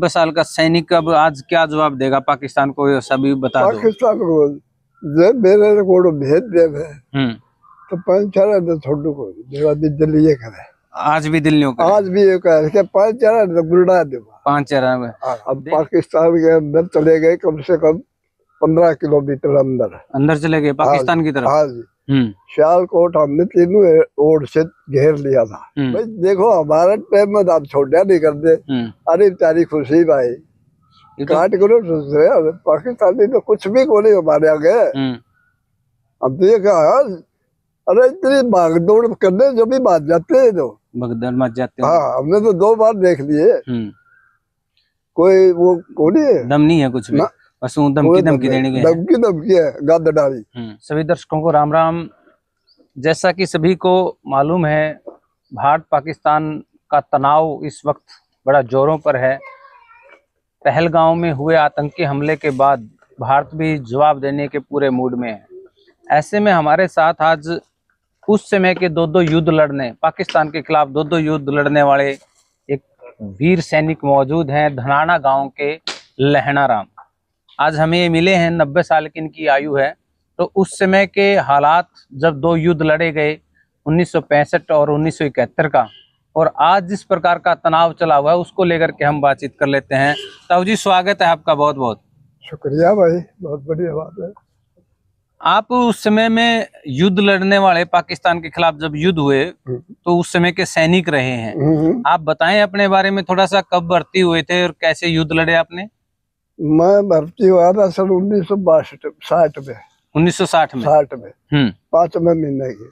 90 साल का सैनिक अब आज क्या जवाब देगा पाकिस्तान को, ये सभी बता दो। पाकिस्तान को जब मेरे को भेज दे तो 5-4 छोटू को मेरा भी दिल ये करे, आज भी दिल नहीं करे, आज भी ये करे कि 5-4 गुरडा दे 5-4 में। अब पाकिस्तान के अंदर चले गए, कम से कम 15 किलोमीटर अंदर चले गए पाकिस्तान की तरफ। हाँ जी। सियालकोट हमने तीनों ओर से घेर लिया था। भाई देखो हमारा टाइम में आप छोड़ा नहीं कर दे, अरे बेचारी खुशी भाई काट करो सोच रहे, पाकिस्तानी तो कुछ भी को नहीं हमारे आगे। अब तो ये कहा, अरे इतनी भाग दौड़ करने जो भी बात जाते हैं तो भगदड़ मच जाते हैं। हाँ, हमने तो 2 बार देख लिए, कोई वो कोई दम नहीं है कुछ भी, बस धमकी देने के धमकी है, गद डाली। सभी दर्शकों को राम राम। जैसा कि सभी को मालूम है, भारत पाकिस्तान का तनाव इस वक्त बड़ा जोरों पर है। पहलगांव में हुए आतंकी हमले के बाद भारत भी जवाब देने के पूरे मूड में है। ऐसे में हमारे साथ आज उस समय के 2 युद्ध लड़ने, पाकिस्तान के खिलाफ 2 युद्ध लड़ने वाले एक वीर सैनिक मौजूद हैं, धनाना गांव के लहणा राम। आज हमें ये मिले हैं, 90 साल की इनकी आयु है। तो उस समय के हालात, जब 2 युद्ध लड़े गए 1965 और 1971 का, और आज जिस प्रकार का तनाव चला हुआ है, उसको लेकर के हम बातचीत कर लेते हैं। ताऊ जी स्वागत है आपका, बहुत बहुत शुक्रिया भाई, बहुत बढ़िया बात है। आप उस समय में युद्ध लड़ने वाले, पाकिस्तान के खिलाफ जब युद्ध हुए तो उस समय के सैनिक रहे हैं। आप बताएं अपने बारे में थोड़ा सा, कब भर्ती हुए थे और कैसे युद्ध लड़े आपने? मैं भर्ती हुआ था सन 1960 में। 1960 में? 60 में 5वें महीने की।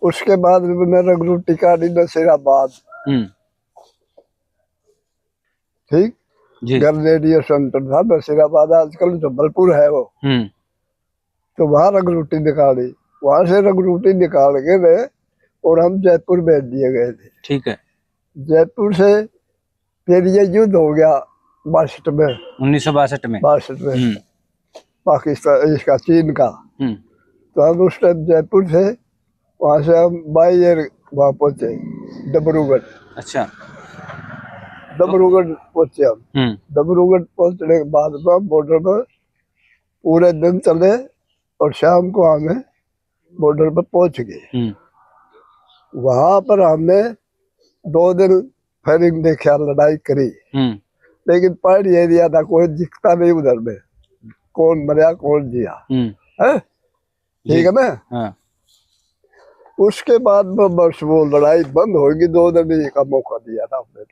उसके बाद मैंने रंगरूटी काटी नसीराबाद, ठीक, ग्रेनेडियर सेंटर था नसीराबाद, आजकल जबलपुर है वो। तो वहाँ रंगरूटी निकाली, वहां से रंगरूटी निकाल के गए और हम जयपुर भेज दिए गए थे। ठीक है। जयपुर से फिर ये युद्ध हो गया 62 में, 1962 में, पाकिस्तान इसका, चीन का। तो हम उस टाइम जयपुर से, वहां से हम बाई एयर वहां पहुंचे डिब्रूगढ़। अच्छा, डिब्रूगढ़ पहुंचे हम। डिब्रूगढ़ पहुंचने के बाद में बॉर्डर पर पूरे दिन चले और शाम को हमें बॉर्डर पर पहुंच गए। वहां पर हमने 2 दिन फायरिंग देखा, लड़ाई करी, लेकिन पहाड़ी एरिया था, कोई दिखता नहीं उधर में, कौन मरा कौन जिया है, ठीक है ना। हाँ। उसके बाद में बस वो लड़ाई बंद होगी, 2 दिन का मौका दिया था हमने,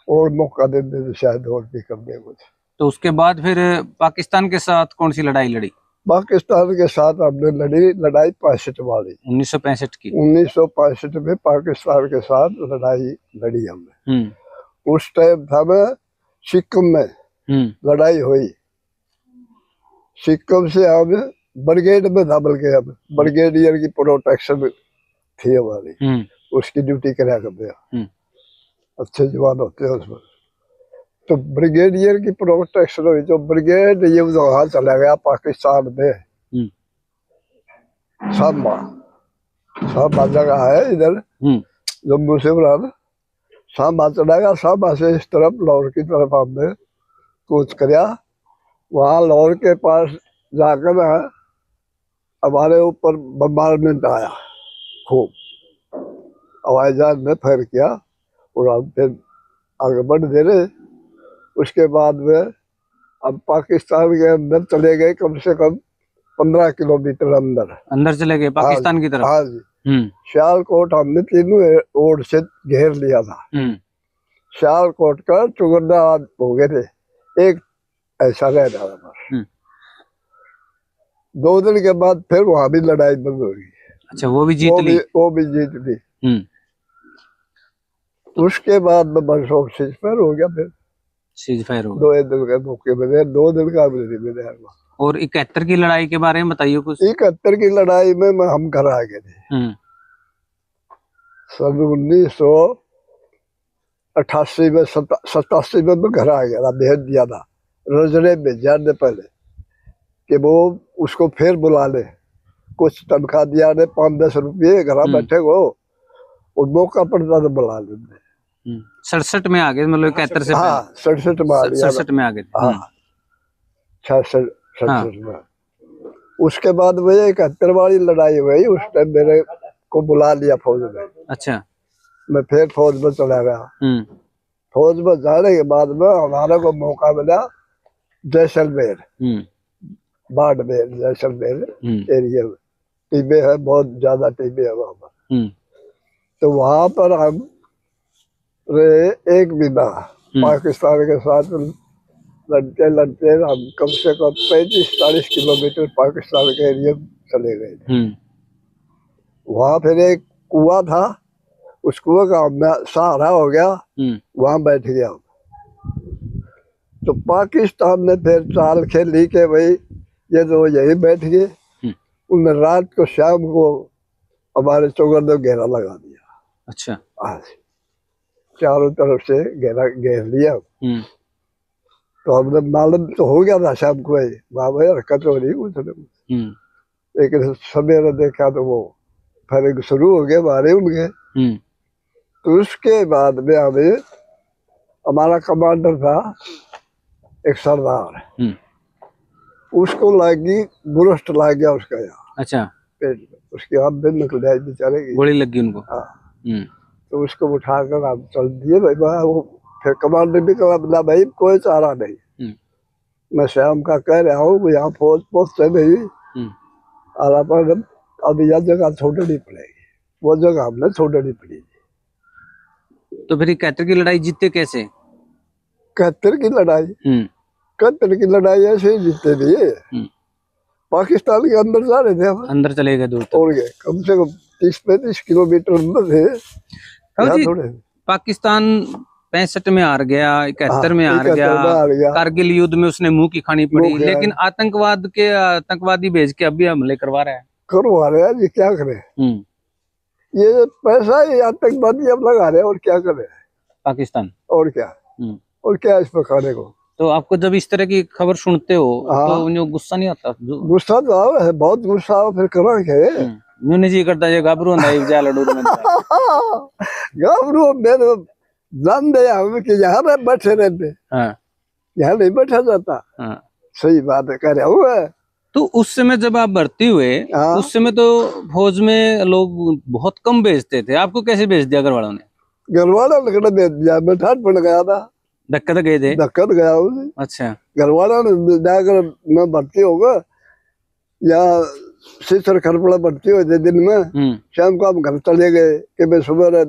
और मौका देने तो शायद और भी कर दे कुछ। तो उसके बाद फिर पाकिस्तान के साथ कौन सी लड़ाई लड़ी? पाकिस्तान के साथ हमने लड़ी लड़ाई 65 वाली, 1965 की। 1965 में पाकिस्तान के साथ लड़ाई लड़ी हमने। उस टाइम था मैं सिक्किम में लड़ाई हुई। सिक्किम से हम ब्रिगेड में था, बल्कि हम ब्रिगेडियर की प्रोटेक्शन थी हमारी, उसकी ड्यूटी करा करते, अच्छे जवान होते हैं उसमें। तो ब्रिगेडियर की प्रोटेक्शन हुई, तो ब्रिगेड ये वहां चला गया पाकिस्तान में, सांबा जगह है इधर जम्मू से बराबर, सांबा चला गया। सांबा से इस तरफ लाहौर की तरफ हमने कूच कराया। वहां लाहौर के पास जाकर हमारे ऊपर बम्बारमेंट आया, खूब हवाई जहाज में फायर किया और हम फिर आगे बढ़ दे रहे। उसके बाद में अब पाकिस्तान के अंदर चले गए, कम से कम 15 किलोमीटर अंदर चले गए पाकिस्तान की तरफ। हाँ जी। सियालकोट हमने तीनों ओर से घेर लिया था। सियालकोट का चुगंदा हो गए थे, एक ऐसा रह रहा था। 2 दिन के बाद फिर वहां भी लड़ाई बंद हो गई। अच्छा, वो भी जीत ली? वो भी जीत ली। उसके बाद में बस सीजफायर हो गया, फिर सीजफायर हो गया। 2 दिन के मौके मिले, 2 दिन का मिले। और 71 की लड़ाई के बारे में बताइए कुछ। 71 की लड़ाई में हम घर आ गए थे सन 1988 में, 87 में मैं घर आ गया था, भेज दिया था रजड़े में जाने पहले कि वो उसको फिर बुला ले, कुछ तनख्वाह दिया ने 5-10 रुपये, घर बैठे हो और मौका पड़ता तो बुला लेते। 67 में आ गए, मतलब 71 से हाँ 67 में आ गया, 67 में आ गए थे। हाँ 67 में। उसके बाद वही 71 वाली लड़ाई हुई, उस टाइम मेरे को बुला लिया फौज में। अच्छा। मैं फिर फौज में चला गया। फौज में जाने के बाद में हमारे को मौका मिला जैसलमेर, बाड़मेर जैसलमेर एरिया में टीबे है, बहुत ज्यादा टीबे है वहाँ पर। तो वहां पर हम रहे एक महीना, पाकिस्तान के साथ लड़ते लड़ते हम कम से कम 35-40 किलोमीटर पाकिस्तान के एरिया में चले गए थे। वहां फिर एक कुआं था, उस कुआं का हमें सहारा हो गया, वहां बैठ गया। तो पाकिस्तान ने फिर चाल खेली के भाई ये तो यही बैठ गए। उन रात को शाम को हमारे चौगर्द में घेरा लगा दिया। अच्छा। चारों तरफ से घेर लिया। तो हमने मालूम तो हो गया था शाम को वहां भाई हरकत हो रही उसने, लेकिन सवेरे देखा तो वो फिर शुरू हो गए मारे उनके। तो उसके बाद में हमें हमारा कमांडर था एक सरदार, उसको लगी बुरस्ट लग गया उसका यहाँ। अच्छा। पेट में उसकी हाथ में निकल जाए बेचारे की, गोली लग गई उनको। हाँ। तो उसको उठाकर हम चल दिए भाई। वो फिर कमांडर भी कहा भाई कोई चारा नहीं, मैं शाम का कह रहा हूँ यहाँ फौज पहुंचते नहीं आरा पर अब यह जगह छोड़नी पड़ेगी, वो जगह हमने छोड़नी पड़ेगी। तो फिर 71 की लड़ाई जीतते कैसे? 71 की लड़ाई, 71 की लड़ाई ऐसे ही जीतते भी। पाकिस्तान के अंदर जा रहे थे हम, अंदर चले गए दूर और गए, कम से कम 30-35 किलोमीटर अंदर थे। पाकिस्तान 65 में हार गया, 71 में हार गया, कारगिल युद्ध में उसने मुंह की खानी पड़ी, लेकिन आतंकवादी भेज के अभी हमले करवा रहा है जी। क्या करे, ये पैसा ही आतंकवादी अब लगा रहे, और क्या करे पाकिस्तान, और क्या इस पर खाने को। तो आपको जब इस तरह की खबर सुनते हो तो गुस्सा नहीं आता? गुस्सा तो है, बहुत गुस्सा हो, फिर करा के जी करता है गाबरू गाबरू में जान दे हम कि यहाँ बैठे रहते, यहाँ नहीं बैठा जाता। सही बात है, कह रहा हूँ। तो उस समय जब आप भर्ती हुए, उस समय तो फौज में लोग बहुत कम भेजते थे, आपको कैसे भेज दिया घर वालों ने? घर वाला भेज दिया, मैं ठाट पड़ गया था, धक्का तो गए थे? धक्का तो गया उसे। अच्छा। घर वाला ने जाकर मैं भर्ती होगा या सीसर खरपड़ा भर्ती हुए थे दिन में, शाम को हम घर चले गए कि मैं सुबह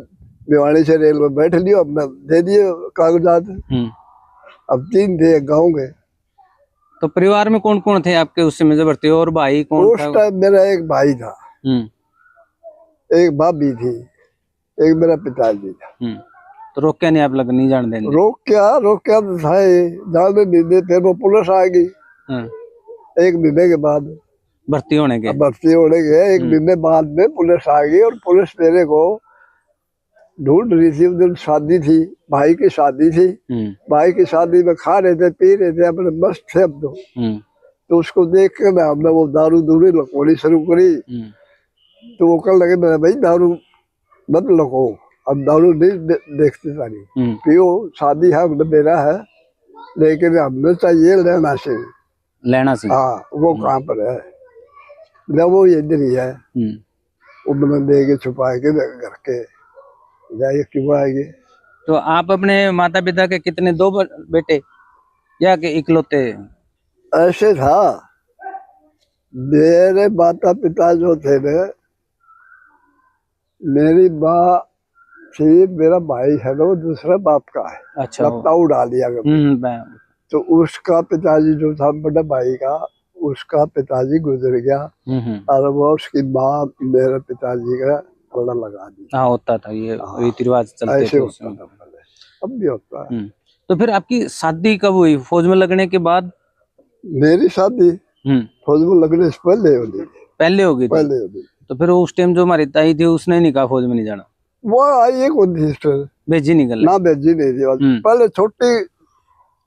भिवानी से रेल में बैठ लियो, अपना दे दिए कागजात। अब 3 थे गाँव के। तो परिवार में कौन कौन थे आपके उस समय भर्ती हो, और भाई कौन उस टाइम मेरा एक भाई था, एक भाभी थी, एक मेरा पिताजी था। तो रोक क्या नहीं आप लोग, नहीं जान देंगे? रोक क्या तो था, जाने नहीं दे। फिर वो पुलिस आ गई 1 महीने के बाद, भर्ती होने के 1 महीने बाद में पुलिस आ गई, और पुलिस मेरे को ढूंढ रही थी। उस दिन शादी थी, भाई की शादी थी। भाई की शादी में खा रहे थे, पी रहे थे, अपने मस्त थे अब तो उसको देख के ना हमने वो दारू दूरी लकोनी शुरू करी। तो वो कहने लगे मेरे भाई दारू मत लको, अब दारू नहीं देखते सारी, पियो, शादी है हमने मेरा है, लेकिन हमने चाहिए लेना से। हाँ, वो कहाँ पर है? वो इधर ही है। उन्होंने दे के छुपा के घर के जाइए, क्यों आएंगे। तो आप अपने माता पिता के कितने, 2 बेटे या के इकलौते? ऐसे था, मेरे माता पिता जो थे ना, मेरी माँ थी, मेरा भाई है ना वो दूसरा बाप का है। अच्छा। लपटाऊ डाल दिया। तो उसका पिताजी जो था बड़ा भाई का, उसका पिताजी गुजर गया, और वो उसकी माँ मेरे पिताजी का थोड़ा लगा दी। हाँ, होता था ये रीति रिवाज चलते थे उस समय। अब भी होता है। तो फिर आपकी शादी कब हुई? फौज में लगने के बाद? मेरी शादी फौज में लगने से पहले हो गई। पहले हो गई? पहले हो गई। तो फिर उस टाइम जो हमारी ताई थी उसने नहीं कहा फौज में नहीं जाना? वो आई एक सिस्टर भेजी निकल ना, भेजी नहीं थी। पहले छोटी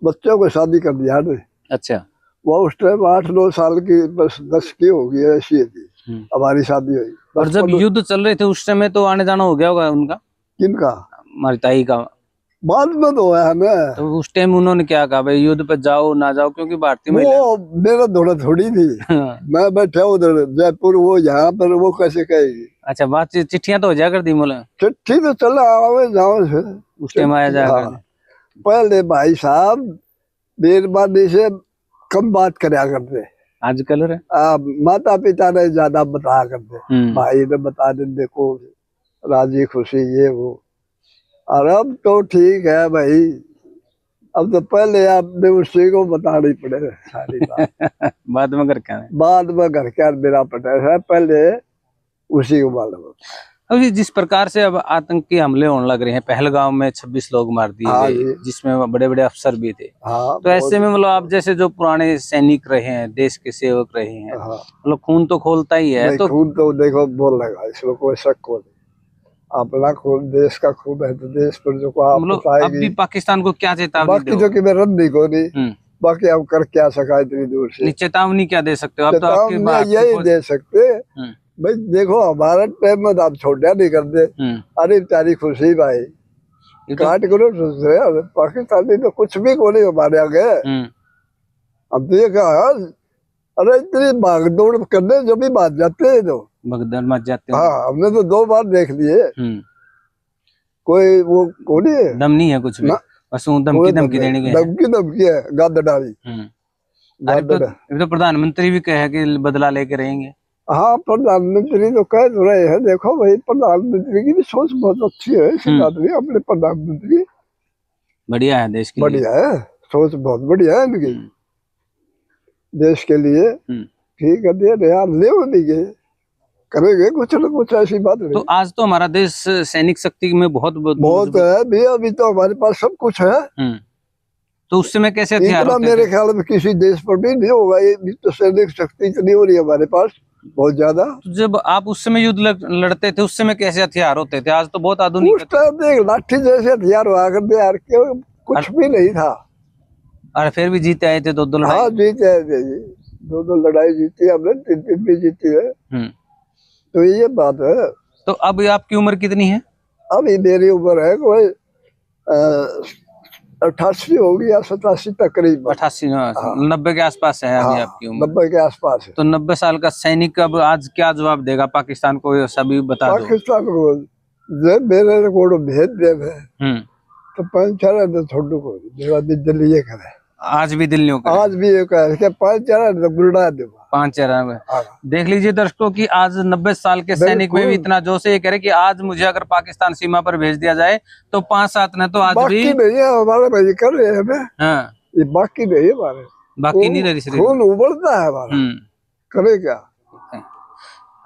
बच्चों को शादी कर दिया ने। अच्छा। वो उस टाइम 8-9 साल की, बस 10 की होगी, ऐसी थी हमारी शादी हुई। और जब युद्ध चल रहे थे उस समय तो आने जाना हो गया होगा उनका? किनका? हमारी ताई का। बाद में तो है ना। तो उस टाइम उन्होंने क्या कहा भाई युद्ध पे जाओ ना जाओ, क्योंकि भारतीय महिला वो मेरा थोड़ा थोड़ी थी। मैं बैठा उधर जयपुर, वो यहाँ पर, वो कैसे कहेगी। अच्छा, बात चिट्ठियां तो हो जाया कर दी मोला, चिट्ठी तो चला आवे जाओ से उस टाइम आया जाया हाँ। कर। पहले भाई साहब मेहरबानी से कम बात करया करते, आजकल रे माता पिता ने ज्यादा बताया करते, भाई ने बता दे देखो राजी खुशी ये वो। और अब तो ठीक है भाई, अब तो पहले आपने उसी को बतानी पड़े सारी बात। बाद में घर क्या है, बाद में घर क्या मेरा पटे है, पहले उसी को मालूम। अभी जिस प्रकार से अब आतंकी हमले होने लग रहे हैं, पहलगाम में 26 लोग मार दिए गए, जिसमें बड़े बड़े अफसर भी थे। तो ऐसे में मतलब आप जैसे जो पुराने सैनिक रहे हैं, देश के सेवक रहे हैं, मतलब खून तो खोलता ही है। तो खून तो देखो बोल लगा, इसमें कोई शक को नहीं। अपना खून, देश का खून है तो देश पर जो मतलब अब भी पाकिस्तान को क्या चेतावनी बाकी जो कि मैं रंदी को नहीं, बाकी हम कर क्या सका इतनी दूर से। चेतावनी क्या दे सकते हो आप? तो आपकी बात यही दे सकते भाई, देखो हमारा टाइम में आप छोटा नहीं करते। अरे तारी खुशी भाई काट करो पाकिस्तानी तो कुछ भी को नहीं हमारे आगे। अब तो ये कहा, अरे इतनी भाग दौड़ करने जो भी बात जाते हैं तो भगदड़ मच जाते हैं। हाँ, हमने तो 2 बार देख लिए। कोई वो कौन है, दम नहीं है कुछ भी, बस धमकी देने के, धमकी है गद डाली। तो प्रधानमंत्री भी कहे कि बदला लेके रहेंगे। हाँ, प्रधानमंत्री तो कह तो रहे हैं। देखो भाई, प्रधानमंत्री की भी सोच बहुत अच्छी है। अपने प्रधानमंत्री बढ़िया है, देश की बढ़िया है, सोच बहुत बढ़िया है इनकी, देश के लिए। ठीक है, दे रहे ले गए, करेंगे कुछ न कुछ, ऐसी बात नहीं। तो आज तो हमारा देश सैनिक शक्ति में बहुत है भी, अभी तो हमारे पास सब कुछ है। तो उस समय कैसे हथियार मेरे ख्याल में किसी देश पर भी नहीं होगा ये, तो सैनिक शक्ति इतनी हो रही है हमारे पास बहुत ज्यादा। तो जब आप उस समय युद्ध लड़ते थे, उस समय कैसे हथियार होते थे? आज तो बहुत आधुनिक। उस टाइम देख लाठी जैसे हथियार हुआ करते यार, क्यों कुछ भी नहीं था। अरे फिर भी जीते आए थे 2-2 लड़ाई। हाँ, जीते आए थे जी, 2-2 लड़ाई जीती हमने, 3-3 भी जीती है। तो ये बात है। तो अब आपकी उम्र कितनी है? अभी मेरी उम्र है कोई 88 होगी या 87 तकरीबन। 88, 90 के आसपास है अभी आपकी उम्र। 90 के आसपास है। तो 90 साल का सैनिक अब आज क्या जवाब देगा पाकिस्तान को, ये सभी बता दो। पाकिस्तान को जब मेरे को भेज दे तो 5-4 छोटू को मेरा दिल ये करे, आज भी दिल्ली आज भी ये कहे 5-4 गुरडा दे 5-4। देख लीजिए दर्शकों कि आज 90 साल के सैनिक में भी इतना जोश है, ये कह रहे कि आज मुझे अगर पाकिस्तान सीमा पर भेज दिया जाए तो 5-7 ने तो आज भी नहीं है हमारे भाई कर रहे हैं। हाँ, ये बाकी नहीं है हमारे, बाकी नहीं रही, खून उबलता है हमारा, करे क्या।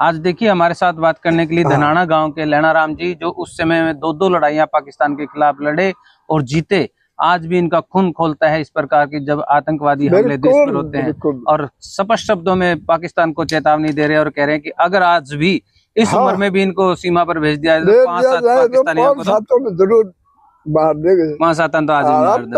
आज देखिए हमारे साथ बात करने के लिए धनाना गांव के लैनाराम जी, जो उस समय में 2-2 लड़ाइयां पाकिस्तान के खिलाफ लड़े और जीते, आज भी इनका खून खोलता है इस प्रकार की जब आतंकवादी हमले देश पर होते हैं। और स्पष्ट शब्दों में पाकिस्तान को चेतावनी दे रहे हैं और कह रहे हैं कि अगर आज भी इस उम्र में भी इनको सीमा पर भेज दिया जाए तो 5-7 पाकिस्तानियों को तो जरूर मार देंगे। 5-7 तो आज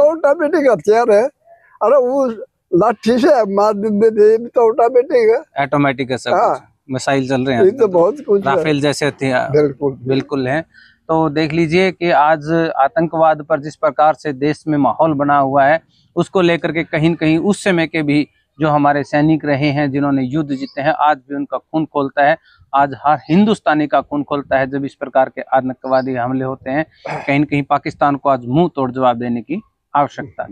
ऑटोमेटिक हथियार है। अरे वो लाठी से मार देते थे, तो ऑटोमेटिक है, ऑटोमेटिक है, सब मिसाइल चल रहे हैं तो बहुत कुछ, राफेल जैसे हथियार बिल्कुल है। तो देख लीजिए कि आज आतंकवाद पर जिस प्रकार से देश में माहौल बना हुआ है, उसको लेकर के कहीं न कहीं उस समय के भी जो हमारे सैनिक रहे हैं, जिन्होंने युद्ध जीते हैं, आज भी उनका खून खोलता है। आज हर हिंदुस्तानी का खून खोलता है जब इस प्रकार के आतंकवादी हमले होते हैं। कहीं न कहीं पाकिस्तान को आज मुंह तोड़ जवाब देने की आवश्यकता है।